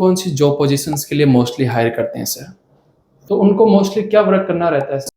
कौन सी job positions के लिए मोस्टली हायर करते हैं सर? तो उनको मोस्टली क्या वर्क करना रहता है सर?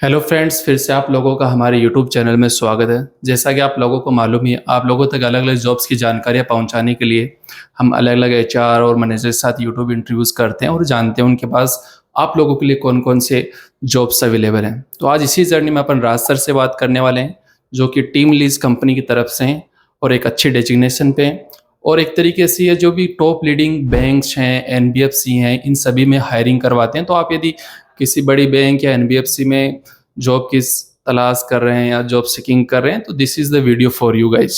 हेलो फ्रेंड्स, फिर से आप लोगों का हमारे यूट्यूब चैनल में स्वागत है। जैसा कि आप लोगों को मालूम ही है, आप लोगों तक अलग अलग जॉब्स की जानकारियाँ पहुंचाने के लिए हम अलग अलग एचआर और मैनेजर के साथ यूट्यूब इंटरव्यूज़ करते हैं और जानते हैं उनके पास आप लोगों के लिए कौन कौन से जॉब्स अवेलेबल हैं। तो आज इसी जर्नी में अपन राज सर से बात करने वाले हैं, जो कि टीम लीज कंपनी की तरफ से हैं और एक अच्छी डेजिग्नेशन पे हैं और एक तरीके से ये जो भी टॉप लीडिंग बैंक्स हैं, एनबीएफसी हैं, इन सभी में हायरिंग करवाते हैं। तो आप यदि किसी बड़ी बैंक या एनबीएफसी में जॉब की तलाश कर रहे हैं या जॉब सीकिंग कर रहे हैं, तो this is the video for you guys.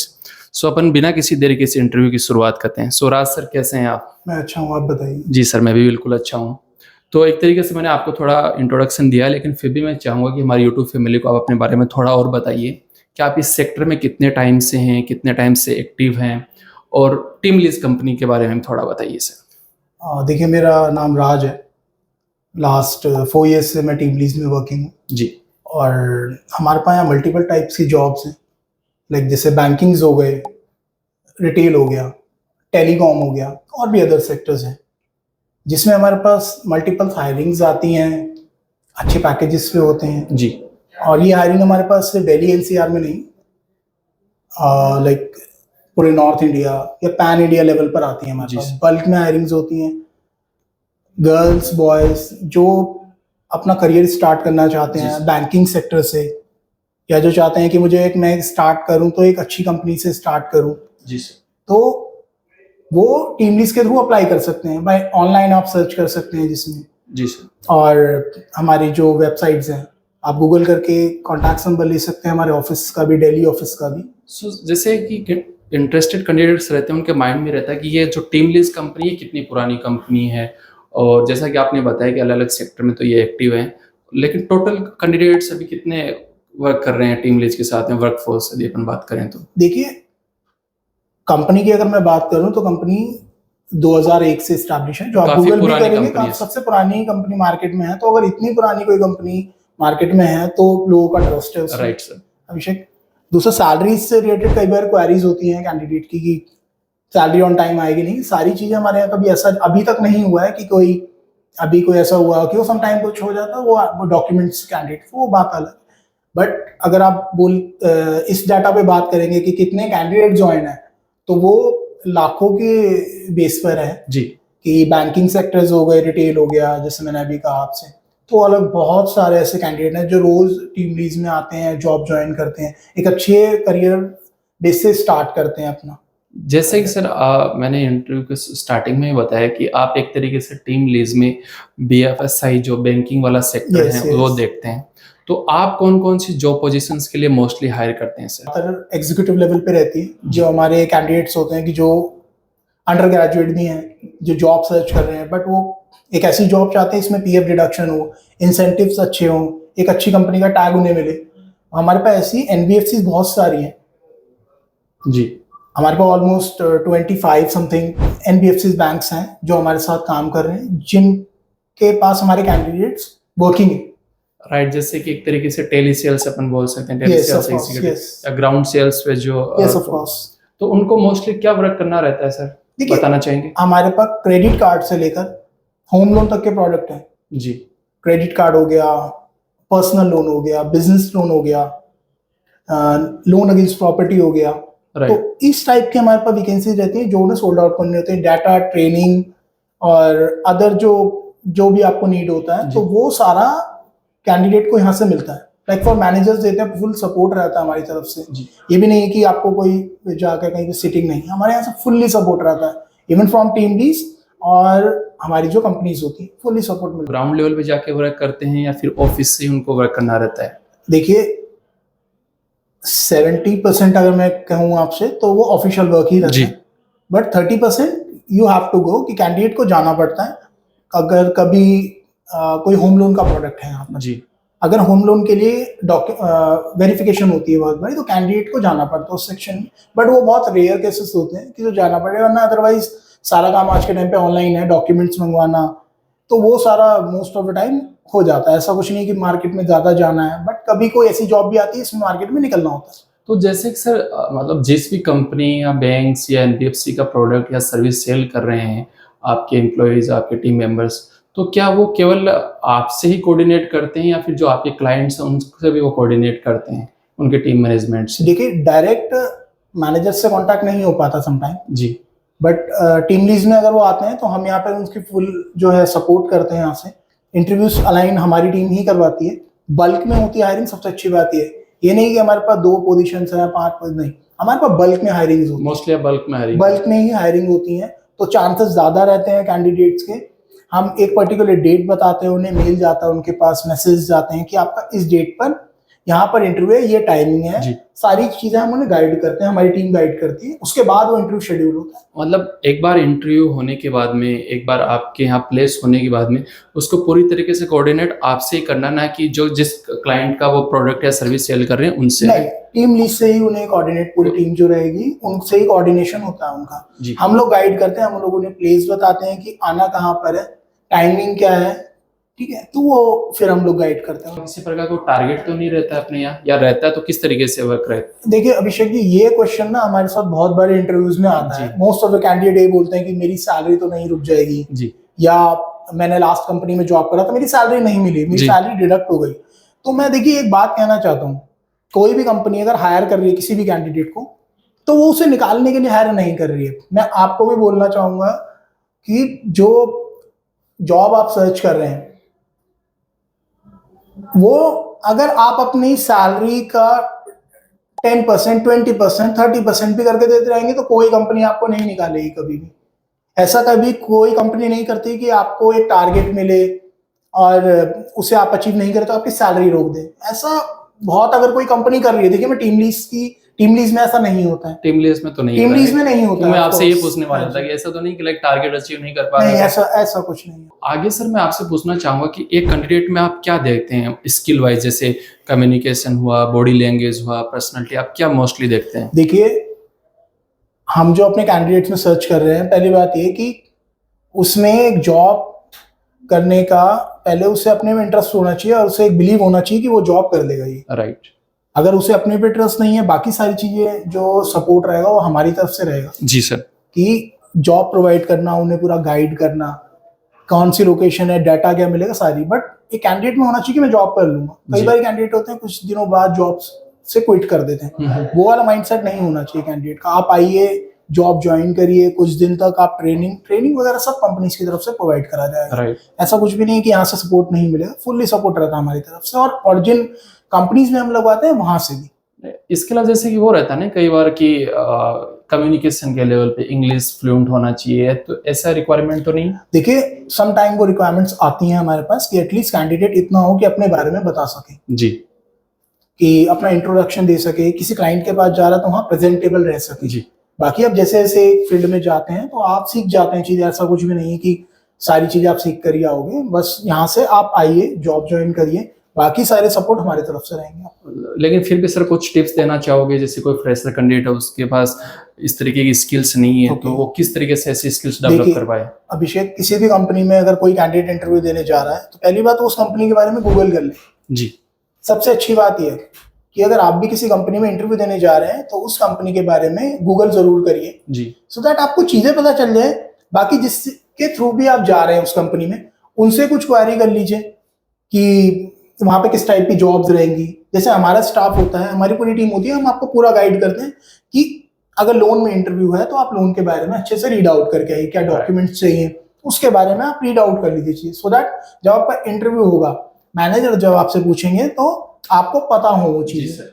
So अपन बिना किसी देरी के इस इंटरव्यू की शुरुआत करते हैं। सो राज सर, कैसे हैं आप? मैं अच्छा हूँ, आप बताइए। जी सर, मैं भी बिल्कुल अच्छा हूँ। तो एक तरीके से मैंने आपको थोड़ा इंट्रोडक्शन दिया है, लेकिन फिर भी मैं चाहूँगा कि हमारी यूट्यूब फैमिली को आप अपने बारे में थोड़ा और बताइए कि आप इस सेक्टर में कितने टाइम से हैं, कितने टाइम से एक्टिव हैं, और टीम लीज कंपनी के बारे में थोड़ा बताइए सर। देखिए, मेरा नाम राज है। लास्ट 4 ईयर्स से मैं टीम लीज में वर्किंग हूँ जी। और हमारे पास यहाँ मल्टीपल टाइप्स की जॉब्स हैं। लाइक जैसे बैंकिंग्स हो गए, रिटेल हो गया, टेलीकॉम हो गया, और भी अदर सेक्टर्स हैं जिसमें हमारे पास मल्टीपल हायरिंग्स आती हैं, अच्छे पैकेजेस पे होते हैं जी। और ये हायरिंग हमारे पास सिर्फ दिल्ली एनसीआर में नहीं, लाइक पूरे नॉर्थ इंडिया या पैन इंडिया लेवल पर आती है। हमारे पास बल्क में हायरिंग्स होती हैं। गर्ल्स बॉयज जो अपना करियर स्टार्ट करना चाहते हैं बैंकिंग सेक्टर से, या जो चाहते हैं कि मुझे मैं स्टार्ट करूं तो एक अच्छी कंपनी से स्टार्ट करूं, जी सर, तो वो टीम लीज के थ्रू अप्लाई कर सकते हैं। भाई ऑनलाइन आप सर्च कर सकते हैं जिसमें। जी सर। और हमारी जो वेबसाइट्स हैं, आप गूगल करके कॉन्टैक्ट नंबर ले सकते हैं हमारे ऑफिस का भी, दिल्ली ऑफिस का भी। सो जैसे कि इंटरेस्टेड कैंडिडेट्स रहते हैं, उनके माइंड में रहता है कि ये जो टीम लीज कंपनी है कितनी पुरानी कंपनी है, और जैसा कि आपने बताया कि अलग अलग सेक्टर में तो ये एक्टिव है, लेकिन टोटल कैंडिडेट्स अभी कितने वर्क कर रहे हैं टीम लीज के साथ में, वर्कफोर्स यदि अपन बात करें तो? देखिए, कंपनी की अगर मैं बात करूं तो कंपनी 2001 से स्टैब्लिश है। जो आप गूगल भी करेंगे तो आप सबसे पुरानी कंपनी मार्केट में है। तो अगर इतनी पुरानी कोई कंपनी मार्केट में है तो लोगों का ट्रस्ट है उसमें। Right sir. अभिषेक, दूसरा सैलरीज से रिलेटेड कई बार क्वेरीज होती हैं कैंडिडेट की कि सैलरी ऑन टाइम आएगी नहीं। सारी चीजें हमारे यहाँ कभी ऐसा अभी तक नहीं हुआ है कि कोई ऐसा हुआ कि वो सम टाइम कुछ हो जाता है, वो डॉक्यूमेंट्स कैंडिडेट, वो बात अलग। बट अगर आप इस डाटा पे बात करेंगे कि कितने कैंडिडेट ज्वाइन है, तो वो लाखों के बेस पर है जी। कि बैंकिंग सेक्टर्स हो गए, रिटेल हो गया, जैसे मैंने अभी कहा आपसे, तो अलग बहुत सारे ऐसे कैंडिडेट हैं जो रोज टीम लीज में आते हैं, जॉब ज्वाइन करते हैं, एक अच्छे करियर बेस से स्टार्ट करते हैं अपना। जैसे कि सर मैंने इंटरव्यू के स्टार्टिंग में ही बताया कि आप एक तरीके से टीम लीज में बीएफएसआई जो बैंकिंग वाला सेक्टर है वो देखते हैं। तो आप कौन कौन सी जॉब पोजीशंस के लिए मोस्टली हायर करते हैं सर? एग्जीक्यूटिव लेवल पे रहती है। जो हमारे कैंडिडेट्स होते हैं कि जो अंडर ग्रेजुएट भी हैं, जो जॉब सर्च कर रहे हैं, बट वो एक ऐसी जॉब चाहते हैं इसमें पीएफ डिडक्शन हो, इंसेंटिव्स अच्छे हों, एक अच्छी कंपनी का टैग उन्हें मिले। हमारे पास ऐसी एनबीएफसी बहुत सारी हैं जी। हमारे पास ऑलमोस्ट 25 समथिंग एनबीएफसी बैंक्स हैं जो हमारे साथ काम कर रहे हैं, जिनके पास हमारे कैंडिडेट्स वर्किंग है। राइट, जैसे कि एक तरीके से टेली सेल्स अपन बोल सकते हैं, टेली सेल्स एग्जीक्यूटिव या ग्राउंड सेल्स पे जो ऑफ कोर्स। तो उनको मोस्टली क्या वर्क करना रहता है सर, बताना चाहेंगे? हमारे पास क्रेडिट कार्ड से लेकर होम लोन तक के प्रोडक्ट हैं जी। क्रेडिट कार्ड हो गया, पर्सनल लोन हो गया, बिजनेस लोन हो गया, लोन अगेंस्ट प्रॉपर्टी हो गया। तो इस टाइप के हमारे पास वैकेंसीज रहती है जो उन्हें सोल्ड आउट करने होते हैं। डाटा ट्रेनिंग और अदर जो भी आपको नीड होता है, तो वो सारा कैंडिडेट को यहाँ से मिलता है। लाइक फॉर मैनेजर्स देते हैं, फुल सपोर्ट रहता है हमारी तरफ से। ये भी नहीं है कि आपको कोई जाकर कहीं पे सिटिंग नहीं, हमारे यहाँ से फुल्ली सपोर्ट रहता है, इवन फ्रॉम टीम लीज और हमारी जो कंपनीज होती है, फुल्ली सपोर्ट मिलता है। ग्राउंड लेवल पे जाके वर्क करते हैं या फिर ऑफिस से उनको वर्क करना रहता है? देखिए, 70% अगर मैं कहूँ आपसे तो वो ऑफिशियल वर्क ही रहता है, but 30% you have to go, कि कैंडिडेट को जाना पड़ता है। अगर कभी कोई होम लोन का प्रोडक्ट है यहाँ पर जी, अगर होम लोन के लिए वेरिफिकेशन होती है बहुत बड़ी, तो कैंडिडेट को जाना पड़ता है उस सेक्शन में। बट वो बहुत रेयर केसेस होते हैं कि जो जाना पड़ेगा, वरना अदरवाइज सारा काम आज के टाइम पे ऑनलाइन है। डॉक्यूमेंट्स मंगवाना, तो वो सारा मोस्ट ऑफ द टाइम हो जाता है। ऐसा कुछ नहीं कि मार्केट में ज्यादा जाना है, बट कभी कोई ऐसी जॉब भी आती है इसमें मार्केट में निकलना होता है। तो जैसे कि सर मतलब जिस भी कंपनी या बैंक्स या एनबीएफसी का प्रोडक्ट या सर्विस सेल कर रहे हैं आपके एम्प्लॉयज़, आपके टीम मेंबर्स, तो क्या वो केवल आपसे ही कोऑर्डिनेट करते हैं या फिर जो आपके क्लाइंट्स हैं उनसे भी वो कोऑर्डिनेट करते हैं, उनके टीम मैनेजमेंट से? देखिए, डायरेक्ट मैनेजर से कांटेक्ट नहीं हो पाता समटाइम, जी। बट टीम लीड्स में अगर वो आते हैं तो हम यहाँ पर उनकी फुल जो है सपोर्ट करते हैं। यहाँ से इंटरव्यूज अलाइन हमारी टीम ही करवाती है। बल्क में होती है हायरिंग, सबसे अच्छी बात ये नहीं कि हमारे पास 2 पोजीशंस हैं, 5 नहीं, हमारे पास बल्क में हायरिंग होती है। मोस्टली बल्क में हायरिंग, बल्क में ही हायरिंग होती है, तो चांसेस ज्यादा रहते हैं कैंडिडेट्स के। हम एक पर्टिकुलर डेट बताते हैं, उन्हें मेल जाता है, उनके पास मैसेज जाते हैं कि आपका इस डेट पर यहाँ पर इंटरव्यू है, ये टाइमिंग है। जी। सारी चीजें हम उन्हें गाइड करते हैं, हमारी टीम गाइड करती है, उसके बाद वो इंटरव्यू शेड्यूल होता है। मतलब एक बार इंटरव्यू होने के बाद में, एक बार आपके यहाँ प्लेस होने के बाद में उसको पूरी तरीके से कोऑर्डिनेट आपसे ही करना, ना कि जो जिस क्लाइंट का वो प्रोडक्ट या सर्विस सेल कर रहे हैं उनसे? नहीं, टीम लीड से ही उन्हें कोऑर्डिनेट, पूरी टीम जो रहेगी उनसे ही कोऑर्डिनेशन होता है उनका। जी। हम लोग गाइड करते हैं, हम लोग उन्हें प्लेस बताते हैं कि आना कहाँ पर है, टाइमिंग क्या है, ठीक है, तो वो फिर हम लोग गाइड करते हैं। किसी प्रकार का टारगेट तो नहीं रहता है अपने यहाँ, या रहता है तो किस तरीके से वर्क रहता है? देखिए अभिषेक जी, ये क्वेश्चन ना हमारे साथ बहुत बार इंटरव्यूज में आता है। मोस्ट ऑफ द कैंडिडेट ये बोलते हैं कि मेरी सैलरी तो नहीं रुक जाएगी जी। या मैंने लास्ट कंपनी में जॉब करा तो मेरी सैलरी नहीं मिली, मेरी सैलरी डिडक्ट हो गई। तो मैं देखिए एक बात कहना चाहता हूँ, कोई भी कंपनी अगर हायर कर रही है किसी भी कैंडिडेट को, तो वो उसे निकालने के लिए हायर नहीं कर रही है। मैं आपको भी बोलना चाहूंगा कि जो जॉब आप सर्च कर रहे हैं, वो अगर आप अपनी सैलरी का 10%, 20%, 30% भी करके देते रहेंगे तो कोई कंपनी आपको नहीं निकालेगी कभी भी। ऐसा कभी कोई कंपनी नहीं करती कि आपको एक टारगेट मिले और उसे आप अचीव नहीं करें तो आपकी सैलरी रोक दे। ऐसा बहुत अगर कोई कंपनी कर रही है, देखिए मैं टीम लीज में ऐसा नहीं होता है। टीम लीज में तो नहीं, टीम लीज में नहीं होता है। मैं आपसे ये पूछने वाला था कि ऐसा तो नहीं कि लाइक टारगेट अचीव नहीं कर पा रहे? नहीं, ऐसा कुछ नहीं है। आगे सर मैं आपसे पूछना चाहूंगा कि एक कैंडिडेट में आप क्या देखते हैं स्किल वाइज, जैसे कम्युनिकेशन हुआ, बॉडी लैंग्वेज हुआ, पर्सनालिटी, आप क्या मोस्टली देखते हैं? देखिए, हम जो अपने कैंडिडेट्स में सर्च कर रहे हैं, पहली बात ये कि उसमें एक जॉब करने का पहले उसे अपने में इंटरेस्ट होना चाहिए और उसे एक बिलीव होना चाहिए कि वो जॉब कर लेगा ये। राइट। अगर उसे अपने पे ट्रस्ट नहीं है, बाकी सारी चीजें जो सपोर्ट रहेगा वो हमारी तरफ से रहेगा। जी सर। कि जॉब प्रोवाइड करना, उन्हें पूरा गाइड करना, कौन सी लोकेशन है, डाटा क्या मिलेगा, सारी। बट एक कैंडिडेट में होना चाहिए कि मैं जॉब कर लूंगा। कई बार कैंडिडेट होते हैं कुछ दिनों बाद जॉब से क्विट कर देते हैं, वो वाला माइंडसेट नहीं होना चाहिए कैंडिडेट का। आप आइए, जॉब ज्वाइन करिए, कुछ दिन तक आप ट्रेनिंग वगैरह सब कंपनीज की तरफ से प्रोवाइड करा जाएगा। राइट। ऐसा कुछ भी नहीं कि यहाँ से सपोर्ट नहीं मिलेगा, फुल्ली सपोर्ट रहता है हमारी तरफ से। और जिन कंपनीज में हम लगवाते हैं वहां से भी। इसके अलावा जैसे कि वो रहता है ना कई बार कि कम्युनिकेशन के लेवल पे इंग्लिश फ्लुएंट होना चाहिए, तो ऐसा रिक्वायरमेंट तो नहीं? देखिए, सम टाइम वो रिक्वायरमेंट्स आती हैं हमारे पास कि एटलीस्ट कैंडिडेट इतना हो कि अपने बारे में बता सके जी, कि अपना इंट्रोडक्शन दे सके, किसी क्लाइंट के पास जा रहा तो वहाँ प्रेजेंटेबल रह सके जी। बाकी अब जैसे जैसे फील्ड में जाते हैं तो आप सीख जाते हैं चीजें। ऐसा कुछ भी नहीं है कि सारी चीजें आप सीख कर ही आओगे। बस यहाँ से आप आइए, जॉब ज्वाइन करिए, बाकी सारे सपोर्ट हमारी तरफ से रहेंगे। लेकिन फिर भी सर कुछ टिप्स देना चाहोगे, जैसे कोई फ्रेशर कैंडिडेट है उसके पास इस तरीके की स्किल्स नहीं है, तो वो किस तरीके से ऐसी स्किल्स डेवलप करवाए? अभिषेक, किसी भी कंपनी में अगर कोई कैंडिडेट इंटरव्यू देने जा रहा है तो पहली बात उस कंपनी के बारे में गूगल कर ले। जी। सबसे अच्छी बात यह है कि अगर आप भी किसी कंपनी में इंटरव्यू देने जा रहे हैं तो उस कंपनी के बारे में गूगल जरूर करिए जी, सो दैट आपको चीजें पता चल जाए। बाकी जिसके थ्रू भी आप जा रहे हैं उस कंपनी में, उनसे कुछ क्वेरी कर लीजिए कि वहां पे किस टाइप की जॉब्स रहेंगी। जैसे हमारा स्टाफ होता है, हमारी पूरी टीम होती है, हम आपको पूरा गाइड करते हैं कि अगर लोन में इंटरव्यू है तो आप लोन के बारे में अच्छे से रीड आउट करके आइए, क्या डॉक्यूमेंट्स चाहिए उसके बारे में आप रीड आउट कर लीजिए, सो दैट जब आपका इंटरव्यू होगा, मैनेजर जब आपसे पूछेंगे तो आपको पता हो वो चीजें,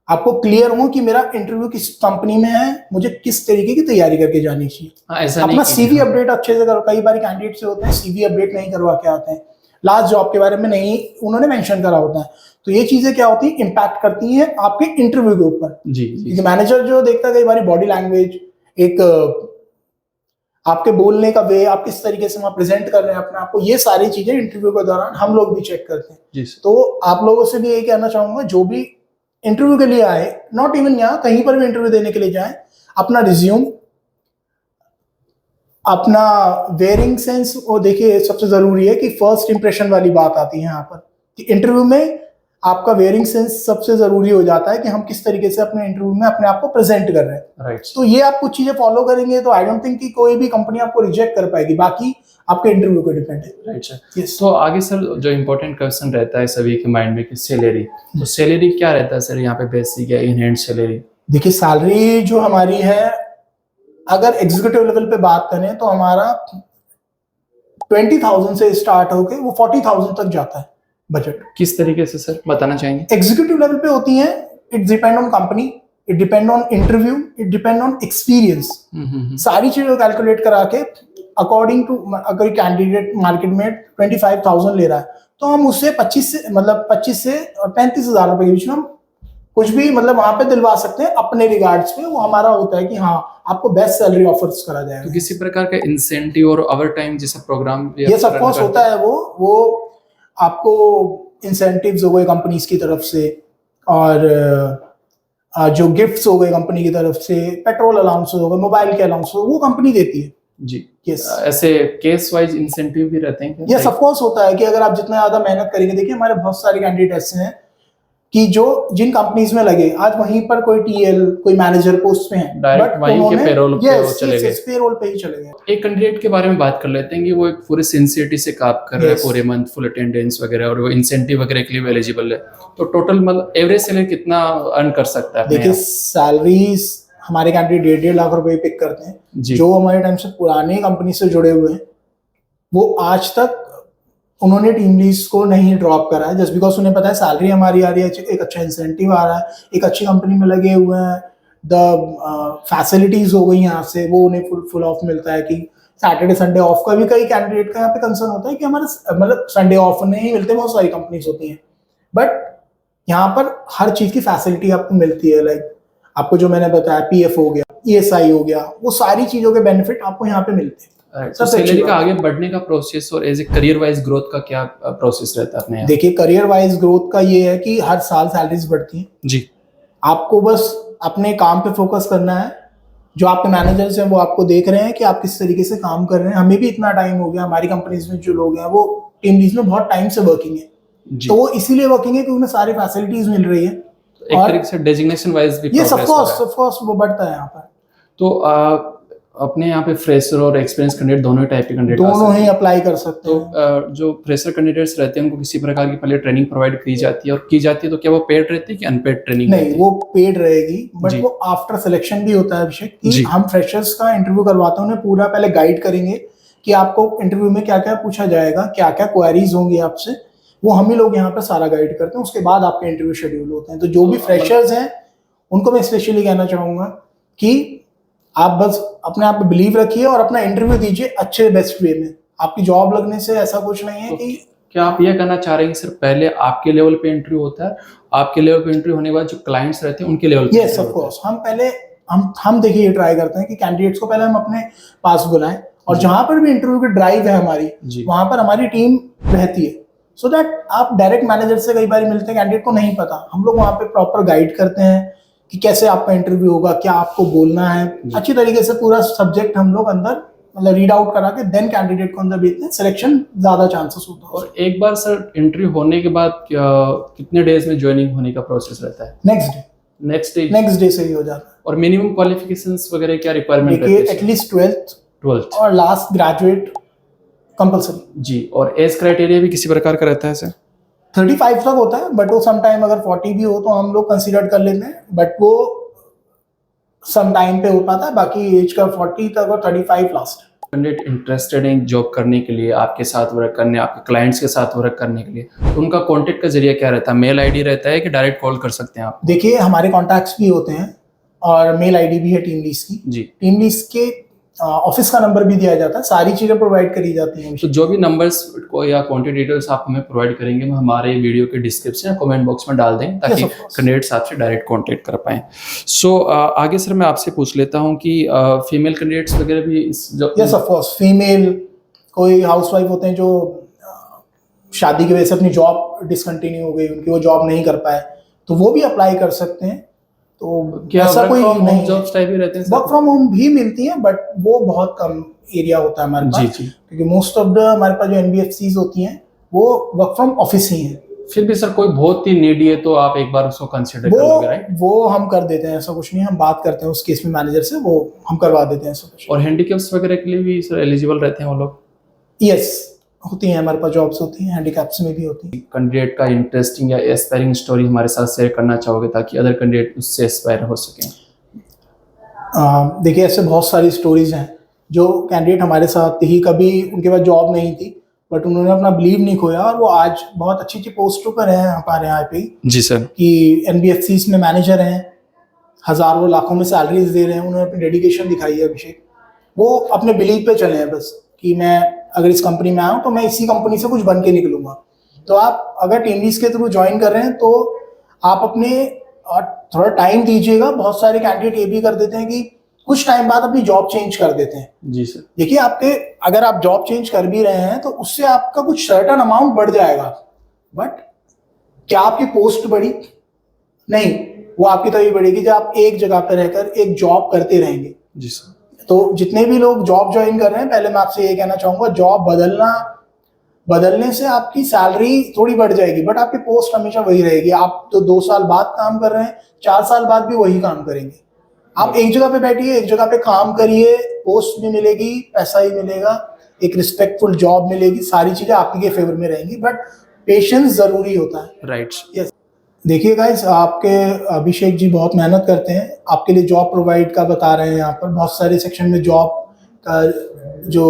आपको क्लियर हो कि मेरा इंटरव्यू किस कंपनी में है, मुझे किस तरीके की तैयारी करके जानी चाहिए। अपना सीवी अपडेट अच्छे से करो। कई बार कैंडिडेट से होते हैं सीवी अपडेट नहीं करवा के आते हैं, लास्ट जॉब के बारे में नहीं उन्होंने मेंशन करा होता है, तो ये चीजें क्या होती है, इंपैक्ट करती हैं आपके इंटरव्यू के ऊपर। जी, मैनेजर जो देखता है कई बार बॉडी लैंग्वेज, एक आपके बोलने का वे, आप किस तरीके से वहां प्रेजेंट कर रहे हैं अपने आपको, ये सारी चीजें इंटरव्यू के दौरान हम लोग भी चेक करते हैं। तो आप लोगों से भी यही कहना चाहूंगा, जो भी इंटरव्यू के लिए आए, नॉट इवन यहाँ, कहीं पर भी इंटरव्यू देने के लिए जाए, अपना रिज्यूम अपना वेयरिंग सेंस, वो देखिए सबसे जरूरी है कि फर्स्ट इंप्रेशन वाली बात आती है यहाँ पर कि इंटरव्यू में आपका वेयरिंग सेंस सबसे जरूरी हो जाता है कि हम किस तरीके से अपने इंटरव्यू में अपने आप को प्रेजेंट कर रहे हैं। राइट। तो ये आप कुछ चीजें फॉलो करेंगे तो आई डोंट थिंक कि कोई भी कंपनी आपको रिजेक्ट कर पाएगी, बाकी आपके इंटरव्यू पे डिपेंड है। Right sir. Yes. तो आगे सर जो इम्पोर्टेंट क्वेश्चन रहता है सभी के माइंड में कि सैलरी, तो सैलरी क्या रहता है सर यहाँ पे, बेसिक या इन हैंड सैलरी? देखिए सैलरी जो हमारी है, अगर एग्जीक्यूटिव लेवल पे बात करें तो हमारा 20,000 से स्टार्ट होके वो 40,000 तक जाता है बजट। किस तरीके से सर बताना चाहेंगे? एग्जीक्यूटिव लेवल पे होती है, it depend on company, it depend on interview, it depend on experience. सारी चीजों कैलकुलेट करा के अकॉर्डिंग टू, अगर कैंडिडेट मार्केट में 25,000 ले रहा है तो हम उससे 25 से 35,000 रुपए के बीच में हम कुछ भी मतलब वहां पे दिलवा सकते हैं अपने रिगार्ड्स पे। वो हमारा होता है कि हाँ आपको बेस्ट सैलरी ऑफर्स करा जाएगा। तो किसी प्रकार का इंसेंटिव और ओवर टाइम जैसा प्रोग्राम ये सब कोर्स होता है, वो आपको इंसेंटिव्स हो गए कंपनीज की तरफ से, और जो गिफ्ट्स हो गए कंपनी की तरफ से, पेट्रोल अलाउंस हो गए, मोबाइल के अलाउंस हो, वो कंपनी देती है जी। यस। ऐसे केस वाइज इंसेंटिव भी रहते हैं क्या? यस ऑफ कोर्स होता है कि अगर आप जितना ज्यादा मेहनत करेंगे, देखिए हमारे बहुत सारे कैंडिडेट ऐसे हैं कि जो जिन कंपनीज में लगे आज वहीं पर कोई टीएल कोई मैनेजर पोस्ट पे हैं, डायरेक्ट वहीं के पेरोल पे वो चले गए, पेरोल पे ही चले गए। एक कैंडिडेट के बारे में बात कर लेते हैं कि वो एक पूरे सिंसियरिटी से काम कर रहा है, Yes. पूरे मंथ फुल अटेंडेंस वगैरह, और वो इंसेंटिव वगैरह के लिए भी एलिजिबल है, तो टोटल मतलब एवरेज सैलरी कितना अर्न कर सकता है? देखिए सैलरीज हमारे कैंडिडेट 1.5 लाख रुपए पिक करते हैं जी। जो हमारे टाइम से पुरानी कंपनी से जुड़े हुए हैं, वो आज तक उन्होंने टीम लीड्स को नहीं ड्रॉप करा है, जस्ट बिकॉज उन्हें पता है सैलरी हमारी आ रही है, एक अच्छा इंसेंटिव आ रहा है, एक अच्छी कंपनी में लगे हुए हैं, द फैसिलिटीज हो गई यहाँ से, वो उन्हें फुल ऑफ मिलता है कि सैटरडे संडे ऑफ का भी कई कैंडिडेट का यहाँ पे कंसर्न होता है कि हमारे मतलब संडे ऑफ नहीं मिलते, बहुत सारी कंपनीज होती हैं, बट यहाँ पर हर चीज की फैसिलिटी आपको मिलती है। लाइक आपको जो मैंने बताया पीएफ हो गया, ईएसआई हो गया, वो सारी चीजों के बेनिफिट आपको यहाँ पे मिलते हैं। तो सैलरी का आगे बढ़ने का प्रोसेस और as a career wise growth का क्या प्रोसेस रहता है अपने यहाँ? देखिए करियर वाइज ग्रोथ का ये है कि हर साल सैलरीज बढ़ती हैं जी। आपको बस अपने काम पे फोकस करना है, जो आपके मैनेजर्स हैं वो आपको देख रहे हैं कि आप किस तरीके से काम कर रहे हैं। हमें भी इतना टाइम हो गया, हमारी कंपनीज में जो लोग हैं वो टीम लीड्स में बहुत टाइम से वर्किंग है, तो वो इसीलिए वर्किंग है कि उन्हें सारी फैसिलिटीज मिल रही है। एक तरीके से डेजिग्नेशन वाइज भी ये ऑफ कोर्स वो बढ़ता है यहाँ पर। तो अपने यहाँ पे फ्रेशर और एक्सपीरियंस कैंडिडेट दोनों ही टाइप के कैंडिडेट दोनों ही अप्लाई कर सकते हैं। तो जो फ्रेशर कैंडिडेट्स रहते हैं उनको किसी प्रकार की पहले ट्रेनिंग प्रोवाइड की जाती है, और की जाती है तो क्या वो पेड रहती है कि अनपेड ट्रेनिंग? नहीं, वो पेड रहेगी, बट वो आफ्टर सिलेक्शन भी होता है अभिषेक कि हम फ्रेशर्स का इंटरव्यू करवाते हैं, उन्हें पूरा पहले गाइड करेंगे कि आपको इंटरव्यू में क्या क्या पूछा जाएगा, क्या क्या क्वेरीज होंगी आपसे, वो हम ही लोग यहाँ पर सारा गाइड करते हैं। उसके बाद आपके इंटरव्यू शेड्यूल होते हैं। तो जो भी फ्रेशर्स हैं उनको मैं स्पेशली कहना चाहूंगा कि आप बस अपने आप पे बिलीव रखिए और अपना इंटरव्यू दीजिए अच्छे बेस्ट वे में। आपकी जॉब लगने से ऐसा कुछ नहीं है कि क्या आप ये कहना चाह रहे हैं सर पहले आपके लेवल पे इंटरव्यू होता है, आपके लेवल पे इंटरव्यू होने के बाद जो क्लाइंट्स रहते हैं उनके लेवल पे? Yes of course. हम पहले हम देखिए ये ट्राई करते हैं कि कैंडिडेट्स को पहले हम अपने पास बुलाएं, और जहां पर भी इंटरव्यू की ड्राइव है हमारी, वहां पर हमारी टीम रहती है, सो दैट आप डायरेक्ट मैनेजर से कई बार मिलते हैं, कैंडिडेट को नहीं पता, हम लोग वहां पे प्रॉपर गाइड करते हैं कि कैसे आपका इंटरव्यू होगा, क्या आपको बोलना है, अच्छी तरीके से पूरा सब्जेक्ट हम लोग अंदर मतलब रीड आउट करा के देन कैंडिडेट को अंदर भेजते हैं, सिलेक्शन ज्यादा चांसेस होता है। और एक बार सर इंटरव्यू होने के बाद कितने डेज में ज्वाइनिंग होने का प्रोसेस रहता है? नेक्स्ट डे से ही हो जाता है। और मिनिमम क्वालिफिकेशंस वगैरह क्या रिक्वायरमेंट रहती है? एटलीस्ट 12th और लास्ट ग्रेजुएट कंपलसरी जी। और एज क्राइटेरिया भी किसी प्रकार का रहता है सर? 35 तक होता है, बट वो सम टाइम अगर 40 भी हो तो हम लोग कंसीडर कर लेते हैं, बट वो सम टाइम पे हो पाता है, बाकी एज का 40 तक और 35 लास्ट। कैंडिडेट इंटरेस्टेड हैं जॉब करने के लिए, आपके साथ वर्क करने, आपके क्लाइंट्स के साथ वर्क करने के लिए, तो उनका कॉन्टेक्ट का जरिया क्या रहता है? मेल आईडी रहता है कि डायरेक्ट कॉल कर सकते हैं आप? देखिए हमारे कॉन्टैक्ट्स भी होते हैं और मेल आईडी भी है टीम लीड्स की जी। टीम लीड्स के ऑफिस का नंबर भी दिया जाता है, सारी चीजें प्रोवाइड करी जाती हैं। तो जो भी नंबर्स को या कॉन्टैक्ट डिटेल्स आप हमें प्रोवाइड करेंगे, हम हमारे वीडियो के डिस्क्रिप्शन या कमेंट बॉक्स में डाल दें ताकि कैंडिडेट्स आपसे डायरेक्ट कांटेक्ट कर पाएं। सो आगे सर मैं आपसे पूछ लेता हूं कि फीमेल कैंडिडेट्स वगैरह भी यस ऑफ कोर्स, फीमेल कोई हाउसवाइफ होते हैं जो शादी की वजह से अपनी जॉब डिसकंटिन्यू हो गई, उनकी वो जॉब नहीं कर पाए, तो वो भी अप्लाई कर सकते हैं। तो क्या ऐसा वर्क कोई फ्रॉम होम नहीं, जॉब्स टाइप ही रहते हैं वर्क फ्रॉम होम भी मिलती है बट वो बहुत कम एरिया होता है हमारे जी पास, जी। क्योंकि मोस्ट ऑफ द हमारे पास जो एनबीएफसीज होती हैं वो वर्क फ्रॉम ऑफिस ही है। फिर भी सर कोई बहुत ही नीडी है तो आप एक बार उसको कंसिडर कर लोगे, राइट? वो हम कर देते हैं, ऐसा कुछ नहीं है, हम बात करते हैं उस केस में मैनेजर से, वो हम करवा देते हैं ऐसा कुछ। और हैंडीकैप्स वगैरह के लिए भी सर एलिजिबल रहते हैं वो लोग? यस, होती हैं हमारे पास जॉब्स होती हैं, हैंडीकैप्स में भी होती हैं। कैंडिडेट का इंटरेस्टिंग या एस्पायरिंग स्टोरी हमारे साथ शेयर करना चाहोगे ताकि अदर कैंडिडेट उससे एस्पायर हो सकें? देखिए, ऐसे बहुत सारी स्टोरीज हैं जो कैंडिडेट हमारे साथ ही, कभी उनके पास जॉब नहीं थी बट उन्होंने अपना बिलीव नहीं खोया और वो आज बहुत अच्छी अच्छी पोस्टों पर हैं हमारे यहाँ पे, जी सर। कि एनबीएफसीज में मैनेजर हैं, हजारों लाखों में सैलरीज दे रहे हैं, उन्होंने अपनी डेडिकेशन दिखाई है। अभिषेक वो अपने बिलीव पे चले हैं बस, कि मैं अगर इस कंपनी में आऊँ तो मैं इसी कंपनी से कुछ बन के निकलूंगा। तो आप अगर टीमलीज के थ्रू ज्वाइन कर रहे हैं तो आप अपने थोड़ा टाइम दीजिएगा। बहुत सारे कैंडिडेट ये भी कर देते हैं कि कुछ टाइम बाद अपनी जॉब चेंज कर देते हैं। जी सर। देखिए, आपके अगर आप जॉब चेंज कर भी रहे हैं तो उससे आपका कुछ सर्टेन अमाउंट बढ़ जाएगा, बट क्या आपकी पोस्ट बढ़ी? नहीं, वो आपकी तभी बढ़ेगी जब आप एक जगह पर रहकर एक जॉब करते रहेंगे। जी सर। तो जितने भी लोग जॉब ज्वाइन कर रहे हैं, पहले मैं आपसे ये कहना चाहूंगा, जॉब बदलने से आपकी सैलरी थोड़ी बढ़ जाएगी बट आपकी पोस्ट हमेशा वही रहेगी। आप तो 2 साल बाद काम कर रहे हैं, 4 साल बाद भी वही काम करेंगे। आप एक जगह पे बैठिए, एक जगह पे काम करिए, पोस्ट भी मिलेगी, पैसा ही मिलेगा, एक रिस्पेक्टफुल जॉब मिलेगी, सारी चीजें आपके फेवर में रहेंगी, बट पेशेंस जरूरी होता है। राइट। यस। देखिए गाइस, आपके अभिषेक जी बहुत मेहनत करते हैं, आपके लिए जॉब प्रोवाइड का बता रहे हैं। यहाँ पर बहुत सारे सेक्शन में जॉब का जो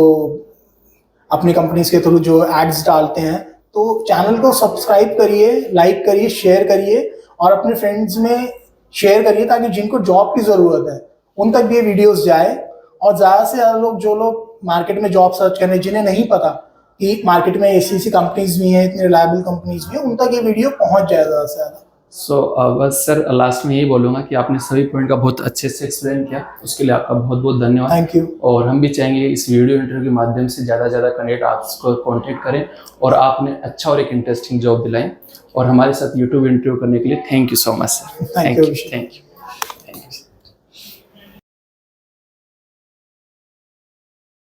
अपनी कंपनीज के थ्रू जो एड्स डालते हैं, तो चैनल को सब्सक्राइब करिए, लाइक करिए, शेयर करिए और अपने फ्रेंड्स में शेयर करिए ताकि जिनको जॉब की ज़रूरत है उन तक भी ये वीडियोस जाए। और ज़्यादा से ज़्यादा लोग, जो लोग मार्केट में जॉब सर्च कर रहे हैं, जिन्हें नहीं पता कि मार्केट में ऐसी कंपनीज भी हैं, इतनी रिलायबल कंपनीज भी हैं, उन तक ये वीडियो पहुंच जाए ज़्यादा से ज़्यादा। सो बस सर लास्ट में यही बोलूँगा कि आपने सभी पॉइंट का बहुत अच्छे से एक्सप्लेन किया, उसके लिए आपका बहुत बहुत धन्यवाद। Thank you. और हम भी चाहेंगे इस वीडियो इंटरव्यू के माध्यम से ज़्यादा से ज़्यादा कैंडिडेट आपको कॉन्टेक्ट करें और आपने अच्छा और एक इंटरेस्टिंग जॉब दिलाएं। और हमारे साथ यूट्यूब इंटरव्यू करने के लिए thank you so much sir. Thank you. Thank you.